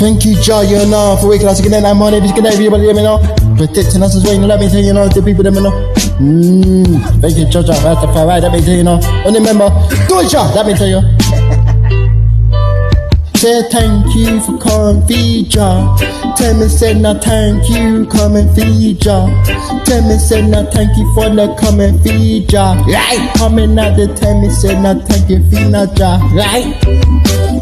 Thank you, Jah, you know, for waking us again. I'm on every good day, everybody, you know, protecting us as well. Let me tell you, you know, the people, them, you know. Thank you, Jah, that's the fire, right? Let me tell you, you know. And remember, do it, Jah, let me tell you. Say thank you for coming, feed Jah. Tell me, say no thank you, come and feed Jah. Tell me, say no thank you for the come and feed Jah. Right? Coming out the tell me, say no thank you, feed no Jah. Right?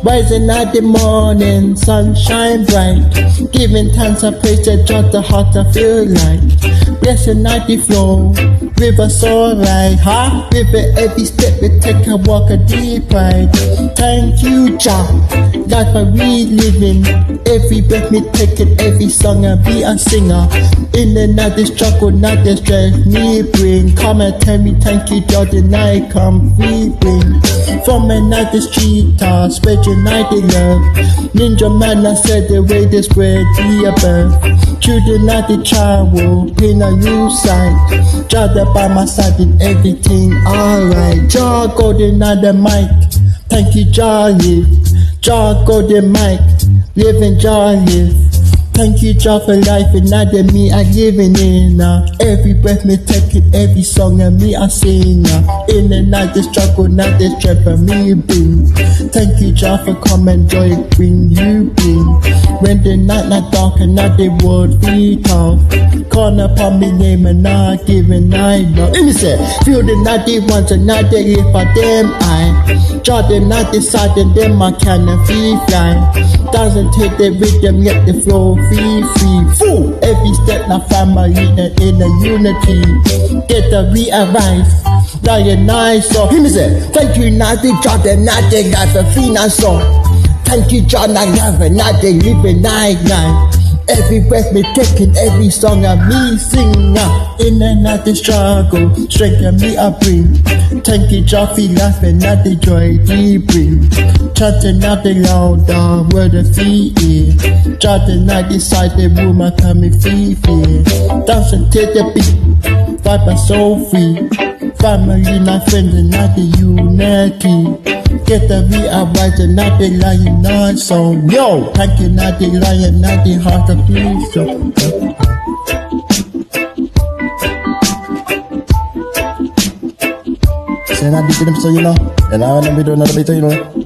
Rising at the morning, sunshine bright. Giving thanks and praise to Jah, the heart I feel like. Blessing at the flow, river so right, huh? River every step we take a walk a deep ride. Thank you, Jah. Life I we living, every breath me taking, every song I be a singer. In and out the struggle, not the stress me bring. Come and tell me thank you, Jah, the night come free bring. From another street, spread united love. Ninja man, I said the way they spread the above. Children at the child will pin a new side. Jah by my side in everything alright. Jah golden at the mic, thank you, Jah live. Jah golden mic, living Jah live. Thank you, Jah, for life, and not that me I living in. Every breath me taking, every song and me I sing. In and out the struggle, not the strength for me bring. Thank you, Jah, for coming, joy bring you bring. When the night not dark and not the world be tough. Call upon me name and not giving I know. Let me say, feel the night the ones and not the if for them I. Jah the night decide and them I cannot feel fly. Doesn't take the rhythm yet the flow free. Fool, every step now family in a unity. Get the we arrive. Lion nice so hear me say, thank you not the Jah the not the life of finance so. Thank you Jah not life not the living night. Every breath me taking, every song I me sing. In and out the struggle, strength and me I bring. Thank you Jah for life and not the joy we bring. Chanting out the louder word of feet. Jah the night decide the room I come in free. Dancing to the beat, vibe and so free. Family, not friends, and not the unity. Get the realize and not the lion, not song. Yo, thank you, not the lion, not the heart of peace. Say not the so you know, and I want to do another bit, you know.